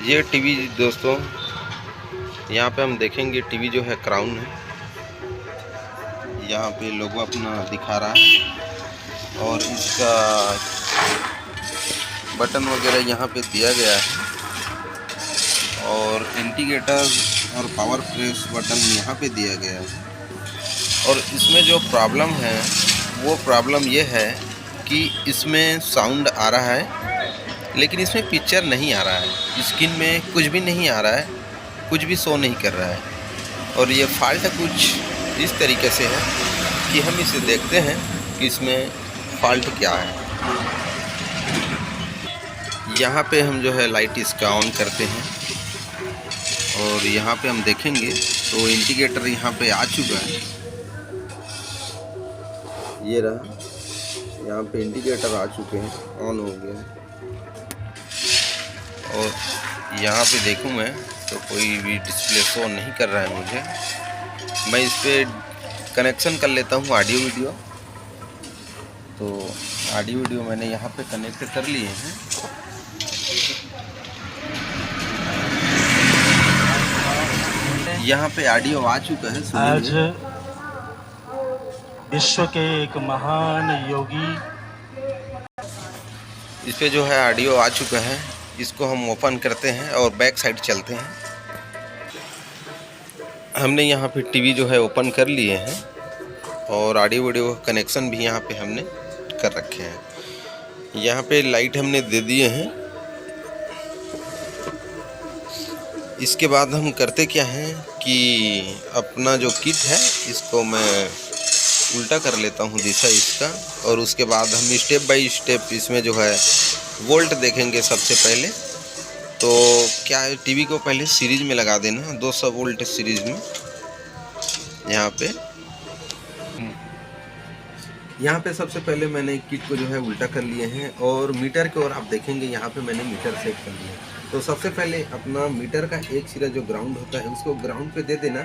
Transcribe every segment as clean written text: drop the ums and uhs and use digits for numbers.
ये टीवी दोस्तों, यहाँ पे हम देखेंगे टीवी जो है क्राउन है। यहाँ पे लोगो अपना दिखा रहा है और इसका बटन वगैरह यहाँ पे दिया गया है और इंडिकेटर और पावर प्रेस बटन यहाँ पे दिया गया है। और इसमें जो प्रॉब्लम है वो प्रॉब्लम ये है कि इसमें साउंड आ रहा है लेकिन इसमें पिक्चर नहीं आ रहा है, स्क्रीन में कुछ भी नहीं आ रहा है, कुछ भी शो नहीं कर रहा है। और ये फॉल्ट कुछ इस तरीके से है कि हम इसे देखते हैं कि इसमें फॉल्ट क्या है। यहाँ पे हम जो है लाइट इसका ऑन करते हैं और यहाँ पे हम देखेंगे तो इंडिकेटर यहाँ पे आ चुका है। ये रहा, यहाँ पे इंडिकेटर आ चुके हैं, ऑन हो गया है। और यहाँ पे देखूँ मैं तो कोई भी डिस्प्ले शो नहीं कर रहा है मुझे। मैं इस पर कनेक्शन कर लेता हूँ ऑडियो वीडियो। तो ऑडियो वीडियो मैंने यहाँ पे कनेक्ट कर लिए हैं। यहाँ पे ऑडियो आ चुका है, आज विश्व के एक महान योगी, इस पे जो है ऑडियो आ चुका है। इसको हम ओपन करते हैं और बैक साइड चलते हैं। हमने यहाँ पे टीवी जो है ओपन कर लिए हैं और ऑडियो वीडियो कनेक्शन भी यहाँ पे हमने कर रखे हैं। यहाँ पे लाइट हमने दे दिए हैं। इसके बाद हम करते क्या हैं कि अपना जो किट है इसको मैं उल्टा कर लेता हूँ दिशा इसका, और उसके बाद हम स्टेप बाय स्टेप इसमें जो है वोल्ट देखेंगे। सबसे पहले तो क्या है, टीवी को पहले सीरीज में लगा देना, 200 वोल्ट सीरीज में। यहाँ पे सबसे पहले मैंने किट को जो है उल्टा कर लिए हैं और मीटर की ओर आप देखेंगे यहाँ पे मैंने मीटर सेट कर लिया है। तो सबसे पहले अपना मीटर का एक सिरा जो ग्राउंड होता है उसको ग्राउंड पे दे देना,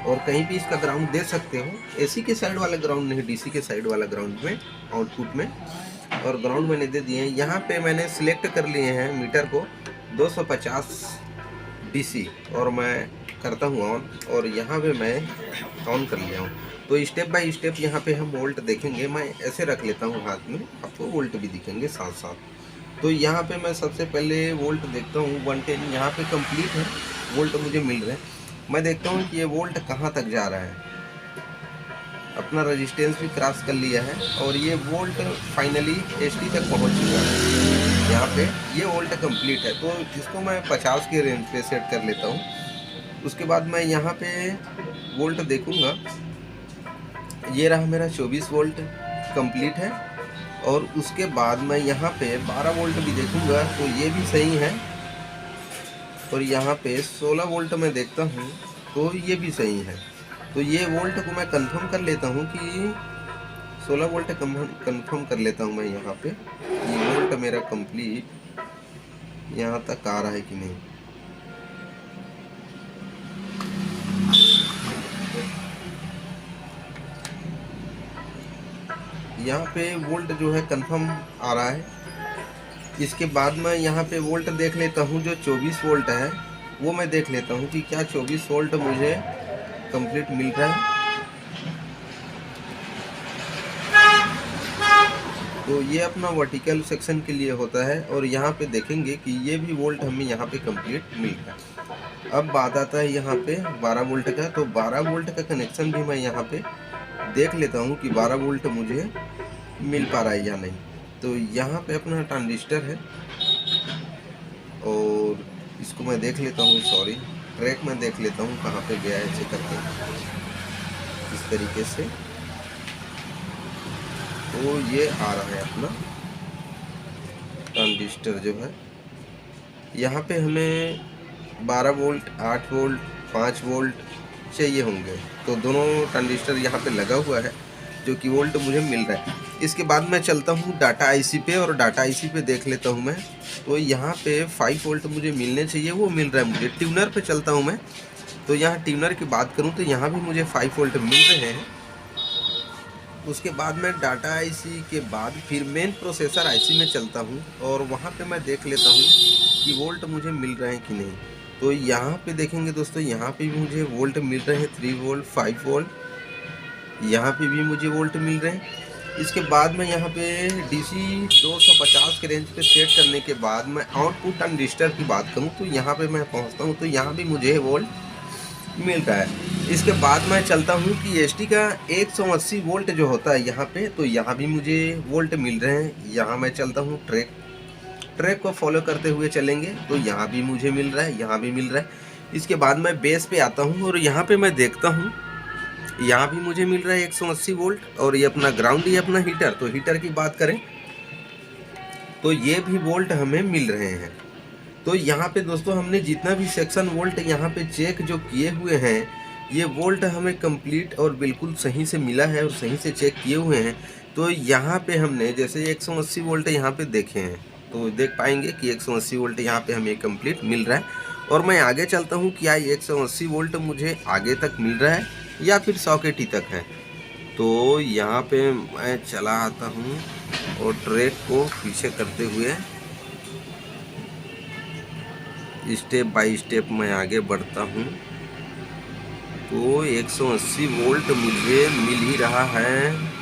और कहीं भी इसका ग्राउंड दे सकते हो, एसी के साइड वाला ग्राउंड नहीं, डीसी के साइड वाला ग्राउंड में, आउटपुट में। और ग्राउंड मैंने दे दिए हैं। यहाँ पे मैंने सिलेक्ट कर लिए हैं मीटर को 250 डीसी और मैं करता हूँ ऑन, और यहाँ पे मैं ऑन कर लिया हूँ। तो स्टेप बाय स्टेप यहाँ पे हम वोल्ट देखेंगे। मैं ऐसे रख लेता हूँ हाथ में, आपको वोल्ट भी दिखेंगे साथ साथ। तो यहाँ पे मैं सबसे पहले वोल्ट देखता हूँ 110, यहाँ पे कंप्लीट है, वोल्ट मुझे मिल रहे हैं। मैं देखता हूँ कि ये वोल्ट कहाँ तक जा रहा है। अपना रेजिस्टेंस भी क्रॉस कर लिया है और ये वोल्ट फाइनली 80 तक पहुँच चुका है। यहाँ पे ये वोल्ट कंप्लीट है, तो इसको मैं 50 के रेंज पे सेट कर लेता हूँ। उसके बाद मैं यहाँ पे वोल्ट देखूँगा। ये रहा मेरा 24 वोल्ट कंप्लीट है, और उसके बाद मैं यहाँ पे 12 वोल्ट भी देखूँगा तो ये भी सही है, और यहाँ पे 16 वोल्ट मैं देखता हूँ तो ये भी सही है। तो ये वोल्ट को मैं कंफर्म कर लेता हूँ कि 16 वोल्ट कंफर्म कर लेता हूँ मैं यहाँ पे, ये वोल्ट मेरा कंप्लीट यहाँ तक आ रहा है कि नहीं। यहाँ पे वोल्ट जो है कंफर्म आ रहा है। इसके बाद मैं यहाँ पे वोल्ट देख लेता हूँ, जो 24 वोल्ट है वो मैं देख लेता हूँ कि क्या 24 वोल्ट मुझे कंप्लीट मिल रहा है। तो ये अपना वर्टिकल सेक्शन के लिए होता है, और यहाँ पे देखेंगे कि ये भी वोल्ट हमें यहाँ पे कंप्लीट मिल रहा है। अब बात आता है यहाँ पे 12 वोल्ट का। तो 12 वोल्ट का कनेक्शन भी मैं यहाँ पे देख लेता हूँ कि 12 वोल्ट मुझे मिल पा रहा है या नहीं। तो यहाँ पे अपना ट्रांजिस्टर है और इसको मैं देख लेता हूँ, सॉरी ट्रैक में देख लेता हूँ कहाँ पे गया है, चेक करके इस तरीके से। तो ये आ रहा है अपना ट्रांजिस्टर जो है। यहाँ पे हमें 12 वोल्ट, 8 वोल्ट, 5 वोल्ट चाहिए होंगे। तो दोनों ट्रांजिस्टर यहाँ पे लगा हुआ है जो कि वोल्ट मुझे मिल रहा है। इसके बाद मैं चलता हूँ डाटा आईसी पे, और डाटा आईसी पे देख लेता हूँ मैं। तो यहाँ पे 5 वोल्ट मुझे मिलने चाहिए, वो मिल रहा है मुझे। ट्यूनर पे चलता हूँ मैं, तो यहाँ ट्यूनर की बात करूँ तो यहाँ भी मुझे 5 वोल्ट मिल रहे हैं। उसके बाद मैं डाटा आईसी के बाद फिर मेन प्रोसेसर आईसी में चलता हूँ, और वहाँ पे मैं देख लेता हूँ कि वोल्ट मुझे मिल रहे हैं कि नहीं। तो यहाँ पे देखेंगे दोस्तों, यहाँ पे भी मुझे वोल्ट मिल रहे हैं 3 वोल्ट 5 वोल्ट, यहाँ पे भी मुझे वोल्ट मिल रहे हैं। इसके बाद मैं यहाँ पे DC 250 के रेंज पे सेट करने के बाद मैं आउटपुट ट्रांजिस्टर की बात करूँ तो यहाँ पे मैं पहुँचता हूँ तो यहाँ भी मुझे वोल्ट मिल रहा है। इसके बाद मैं चलता हूँ कि ST का 180 वोल्ट जो होता है यहाँ पे, तो यहाँ भी मुझे वोल्ट मिल रहे हैं। यहाँ मैं चलता हूँ ट्रैक को फॉलो करते हुए चलेंगे तो यहाँ भी मुझे मिल रहा है, यहाँ भी मिल रहा है। इसके बाद मैं बेस पे आता हूँ और यहाँ पे मैं देखता हूँ, यहाँ भी मुझे मिल रहा है 180 वोल्ट। और ये अपना ग्राउंड, ये अपना हीटर, तो हीटर की बात करें तो ये भी वोल्ट हमें मिल रहे हैं। तो यहाँ पे दोस्तों हमने जितना भी सेक्शन वोल्ट यहाँ पे चेक जो किए हुए हैं, ये वोल्ट हमें कंप्लीट और बिल्कुल सही से मिला है और सही से चेक किए हुए हैं। तो यहाँ पे हमने जैसे 180 वोल्ट यहाँ पे देखे हैं तो देख पाएंगे कि 180 वोल्ट यहाँ पे हमें कंप्लीट मिल रहा है। और मैं आगे चलता हूँ कि 180 वोल्ट मुझे आगे तक मिल रहा है या फिर सॉकेट ही तक है। तो यहाँ पे मैं चला आता हूँ और ट्रैक को पीछे करते हुए स्टेप बाय स्टेप मैं आगे बढ़ता हूँ। तो 180 वोल्ट मुझे मिल ही रहा है।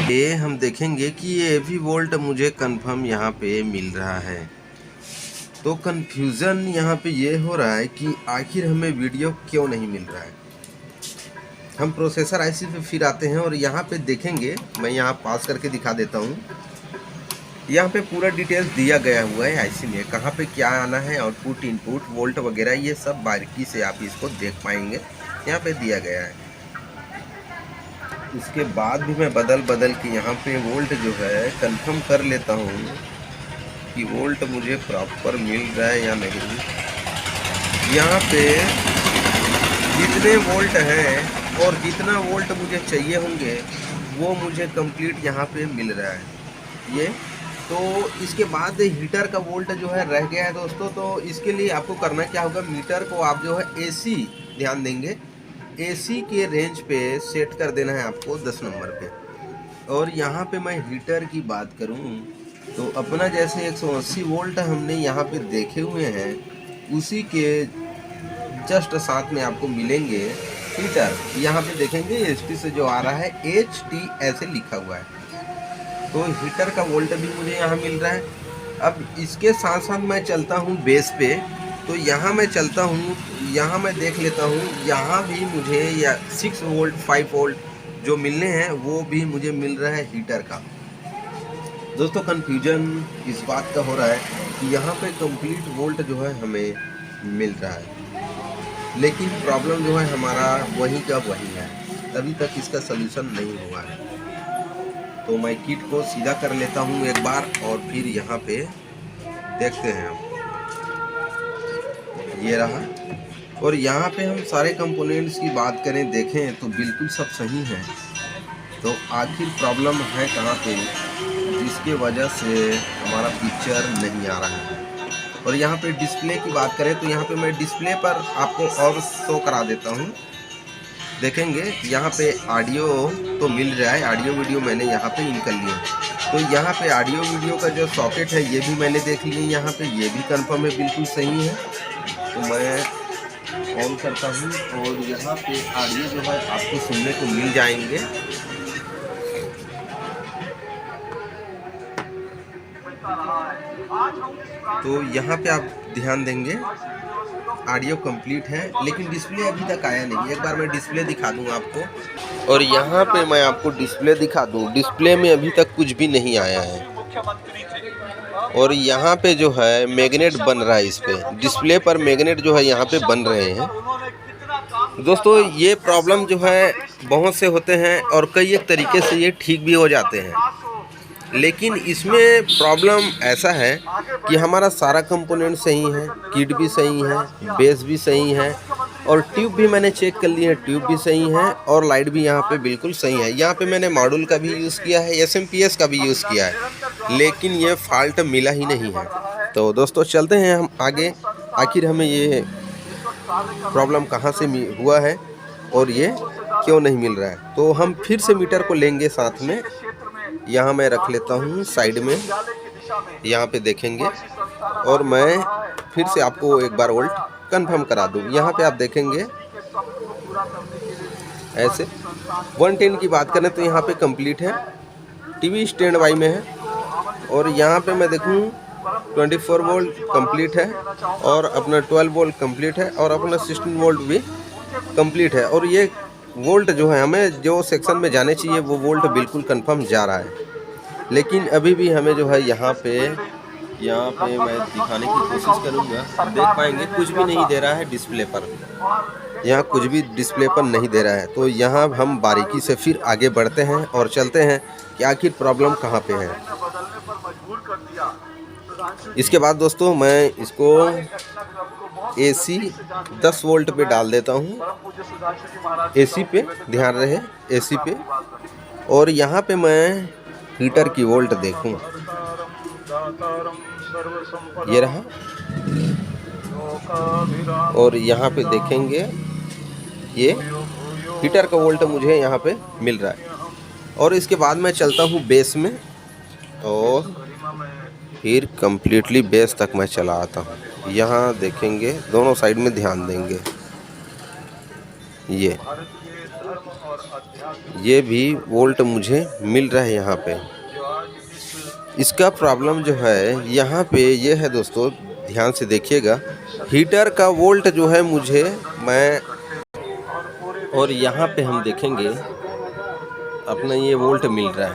ये हम देखेंगे कि ये भी वोल्ट मुझे कंफर्म यहाँ पे मिल रहा है। तो कंफ्यूज़न यहाँ पे ये हो रहा है कि आखिर हमें वीडियो क्यों नहीं मिल रहा है। हम प्रोसेसर IC पे फिर आते हैं और यहाँ पे देखेंगे, मैं यहाँ पास करके दिखा देता हूँ। यहाँ पे पूरा डिटेल्स दिया गया हुआ है IC में, कहाँ पे क्या आना है, आउटपुट इनपुट वोल्ट वगैरह, ये सब बारीकी से आप इसको देख पाएंगे, यहाँ पे दिया गया है। उसके बाद भी मैं बदल के यहाँ पे वोल्ट जो है कंफर्म कर लेता हूँ कि वोल्ट मुझे प्रॉपर मिल रहा है या नहीं। यहाँ पे जितने वोल्ट हैं और जितना वोल्ट मुझे चाहिए होंगे वो मुझे कंप्लीट यहाँ पे मिल रहा है ये। तो इसके बाद हीटर का वोल्ट जो है रह गया है दोस्तों। तो इसके लिए आपको करना क्या होगा, मीटर को आप जो है AC ध्यान देंगे, AC के रेंज पे सेट कर देना है आपको 10 नंबर पे। और यहाँ पे मैं हीटर की बात करूँ तो अपना जैसे 180 वोल्ट हमने यहाँ पे देखे हुए हैं, उसी के जस्ट साथ में आपको मिलेंगे हीटर। यहाँ पे देखेंगे ST से जो आ रहा है HT ऐसे लिखा हुआ है, तो हीटर का वोल्ट भी मुझे यहाँ मिल रहा है। अब इसके साथ साथ मैं चलता हूँ बेस पे, तो यहाँ मैं चलता हूँ, यहाँ मैं देख लेता हूँ, यहाँ भी मुझे या 6 वोल्ट 5 वोल्ट जो मिलने हैं वो भी मुझे मिल रहा है हीटर का। दोस्तों कन्फ्यूजन इस बात का हो रहा है कि यहाँ पे कंप्लीट वोल्ट जो है हमें मिल रहा है, लेकिन प्रॉब्लम जो है हमारा वही का वही है, तभी तक इसका सलूशन नहीं हुआ है। तो मैं किट को सीधा कर लेता हूँ एक बार और फिर यहाँ पे देखते हैं हम, ये रहा। और यहाँ पे हम सारे कंपोनेंट्स की बात करें देखें तो बिल्कुल सब सही है। तो आखिर प्रॉब्लम है कहाँ पे जिसके वजह से हमारा पिक्चर नहीं आ रहा है। और यहाँ पे डिस्प्ले की बात करें तो यहाँ पे मैं डिस्प्ले पर आपको और शो करा देता हूँ। देखेंगे यहाँ पे ऑडियो तो मिल रहा है, ऑडियो वीडियो मैंने यहाँ पे इन कर लिया। तो यहाँ पे ऑडियो वीडियो का जो सॉकेट है ये भी मैंने देख लिया, यहाँ पे ये भी कंफर्म है, बिल्कुल सही है। तो मैं ऑन करता हूँ और यहाँ पे ऑडियो जो है आपको सुनने को मिल जाएंगे। तो यहाँ पे आप ध्यान देंगे ऑडियो कंप्लीट है, लेकिन डिस्प्ले अभी तक आया नहीं। एक बार मैं डिस्प्ले दिखा दूँ आपको, और यहाँ पे मैं आपको डिस्प्ले दिखा दूँ, डिस्प्ले में अभी तक कुछ भी नहीं आया है। और यहाँ पे जो है मैग्नेट बन रहा है, इस पे डिस्प्ले पर मैग्नेट जो है यहाँ पे बन रहे हैं। दोस्तों ये प्रॉब्लम जो है बहुत से होते हैं और कई एक तरीके से ये ठीक भी हो जाते हैं, लेकिन इसमें प्रॉब्लम ऐसा है कि हमारा सारा कंपोनेंट सही है, किट भी सही है, बेस भी सही है, और ट्यूब भी मैंने चेक कर ली है, ट्यूब भी सही है, और लाइट भी यहाँ पे बिल्कुल सही है। यहाँ पे मैंने मॉड्यूल का भी यूज़ किया है, SMPS का भी यूज़ किया है, लेकिन ये फॉल्ट मिला ही नहीं है। तो दोस्तों चलते हैं हम आगे, आखिर हमें ये प्रॉब्लम कहाँ से हुआ है और ये क्यों नहीं मिल रहा है। तो हम फिर से मीटर को लेंगे साथ में यहाँ मैं रख लेता हूँ साइड में, यहाँ पे देखेंगे, और मैं फिर से आपको एक बार वोल्ट कंफर्म करा दूँ। यहाँ पे आप देखेंगे ऐसे 110 की बात करें तो यहाँ पे कंप्लीट है, टीवी स्टैंड बाई में है, और यहाँ पे मैं देखूँ 24 वोल्ट कंप्लीट है, और अपना 12 वोल्ट कंप्लीट है, और अपना 16 वोल्ट भी कंप्लीट है। और ये वोल्ट जो है हमें जो सेक्शन में जाने चाहिए वो वोल्ट बिल्कुल कंफर्म जा रहा है। लेकिन अभी भी हमें जो है यहाँ पे मैं दिखाने की कोशिश करूँगा, देख पाएंगे कुछ भी नहीं दे रहा है डिस्प्ले पर, यहाँ कुछ भी डिस्प्ले पर नहीं दे रहा है। तो यहाँ हम बारीकी से फिर आगे बढ़ते हैं और चलते हैं कि आखिर प्रॉब्लम कहाँ पे है। इसके बाद दोस्तों मैं इसको AC 10 वोल्ट पे डाल देता हूँ, AC पे ध्यान रहे, AC पे, और यहाँ पे मैं हीटर की वोल्ट देखूँ, ये रहा, और यहाँ पे देखेंगे ये हीटर का वोल्ट मुझे यहाँ पे मिल रहा है। और इसके बाद मैं चलता हूँ बेस में, और फिर कम्प्लीटली बेस तक मैं चला आता हूँ। यहाँ देखेंगे, दोनों साइड में ध्यान देंगे, ये भी वोल्ट मुझे मिल रहा है यहाँ पे। इसका प्रॉब्लम जो है यहाँ पे ये है दोस्तों, ध्यान से देखिएगा, हीटर का वोल्ट जो है मुझे और यहाँ पे हम देखेंगे अपना ये वोल्ट मिल रहा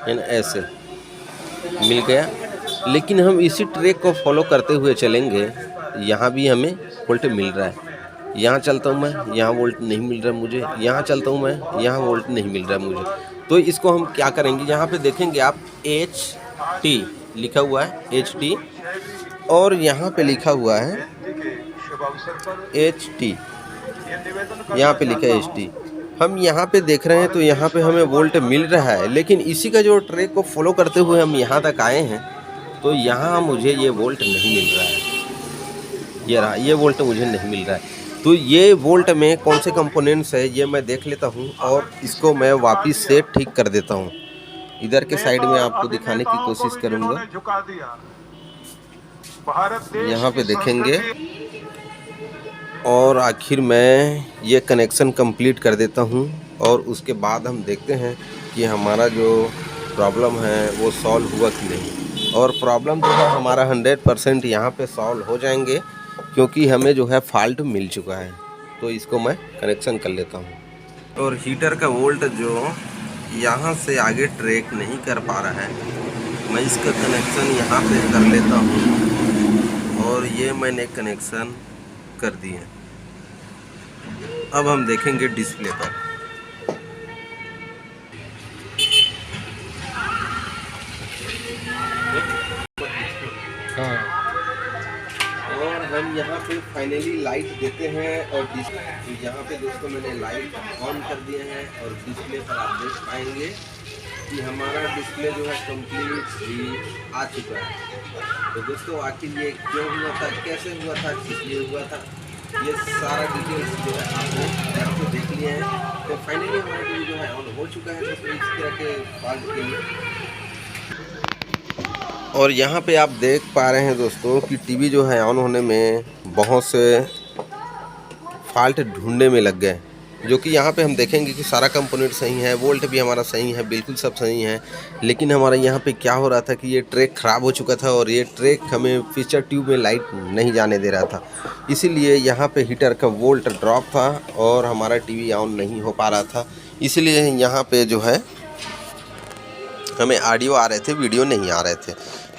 है ना, ऐसे मिल गया। लेकिन हम इसी ट्रैक को फॉलो करते हुए चलेंगे, यहाँ भी हमें वोल्ट मिल रहा है। यहाँ चलता हूँ मैं, यहाँ वोल्ट नहीं मिल रहा मुझे, यहाँ चलता हूँ मैं, यहाँ वोल्ट नहीं मिल रहा मुझे। तो इसको हम क्या करेंगे, यहाँ पे देखेंगे आप HT लिखा हुआ है, HT, और यहाँ पे लिखा हुआ है HT, यहाँ पे लिखा है HT। हम यहाँ पे देख रहे हैं तो यहाँ पे हमें वोल्ट मिल रहा है, लेकिन इसी का जो ट्रैक को फॉलो करते हुए हम यहाँ तक आए हैं तो यहाँ मुझे ये वोल्ट नहीं मिल रहा है। ये रहा, ये वोल्ट मुझे नहीं मिल रहा है। तो ये वोल्ट में कौन से कंपोनेंट्स है ये मैं देख लेता हूँ, और इसको मैं वापस से ठीक कर देता हूँ। इधर के साइड में आपको दिखाने की कोशिश करूँगा, यहाँ पे देखेंगे, और आखिर मैं ये कनेक्शन कंप्लीट कर देता हूँ। और उसके बाद हम देखते हैं कि हमारा जो प्रॉब्लम है वो सॉल्व हुआ कि नहीं। और प्रॉब्लम जो है हमारा 100% यहाँ पे सॉल्व हो जाएंगे, क्योंकि हमें जो है फॉल्ट मिल चुका है। तो इसको मैं कनेक्शन कर लेता हूँ। और हीटर का वोल्ट जो यहाँ से आगे ट्रैक नहीं कर पा रहा है, मैं इसका कनेक्शन यहाँ पे कर लेता हूँ, और ये मैंने कनेक्शन कर दिए। अब हम देखेंगे डिस्प्ले पर। और हम यहाँ पे फाइनली लाइट देते हैं, और यहाँ पे दोस्तों मैंने लाइट ऑन कर दिए हैं, और डिस्प्ले पर आप देख पाएंगे कि हमारा डिस्प्ले जो है कंप्लीट आ चुका है। तो दोस्तों आखिर ये क्यों हुआ था, कैसे हुआ था, किस लिए हुआ था, ये सारा डिटेल्स जो है आपने घर पे देख लिए हैं। तो फाइनली हमारा टीवी जो है ऑन हो चुका है दोस्तों इस तरह के फॉल्ट के लिए। और यहाँ पे आप देख पा रहे हैं दोस्तों कि टीवी जो है ऑन होने में बहुत से फॉल्ट ढूंढने में लग गए, जो कि यहाँ पे हम देखेंगे कि सारा कंपोनेंट सही है, वोल्ट भी हमारा सही है, बिल्कुल सब सही है। लेकिन हमारा यहाँ पे क्या हो रहा था कि ये ट्रैक ख़राब हो चुका था, और ये ट्रैक हमें फीचर ट्यूब में लाइट नहीं जाने दे रहा था। इसीलिए यहाँ पे हीटर का वोल्ट ड्रॉप था, और हमारा टीवी ऑन नहीं हो पा रहा था। इसलिए यहाँ पे जो है हमें ऑडियो आ रहे थे, वीडियो नहीं आ रहे थे।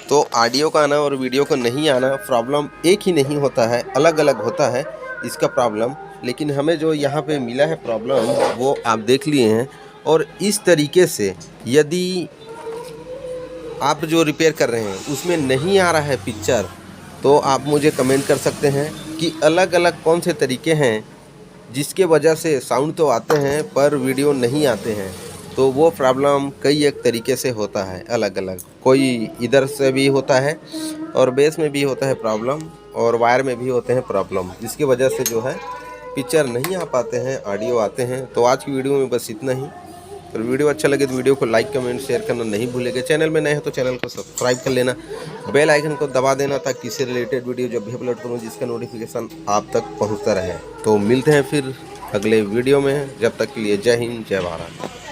तो ऑडियो का आना और वीडियो का नहीं आना प्रॉब्लम एक ही नहीं होता है, अलग अलग होता है इसका प्रॉब्लम। लेकिन हमें जो यहाँ पे मिला है प्रॉब्लम वो आप देख लिए हैं। और इस तरीके से यदि आप जो रिपेयर कर रहे हैं उसमें नहीं आ रहा है पिक्चर, तो आप मुझे कमेंट कर सकते हैं कि अलग अलग कौन से तरीके हैं जिसके वजह से साउंड तो आते हैं पर वीडियो नहीं आते हैं। तो वो प्रॉब्लम कई एक तरीके से होता है अलग अलग, कोई इधर से भी होता है और बेस में भी होता है प्रॉब्लम, और वायर में भी होते हैं प्रॉब्लम, जिसकी वजह से जो है पिक्चर नहीं आ पाते हैं, ऑडियो आते हैं। तो आज की वीडियो में बस इतना ही। तो वीडियो अच्छा लगे तो वीडियो को लाइक कमेंट शेयर करना नहीं भूलेंगे। चैनल में नए हो तो चैनल को सब्सक्राइब कर लेना, बेल आइकन को दबा देना ताकि इससे रिलेटेड वीडियो जब भी अपलोड करूँ जिसका नोटिफिकेशन आप तक पहुँचता रहे। तो मिलते हैं फिर अगले वीडियो में, जब तक के लिए जय हिंद जय भारत।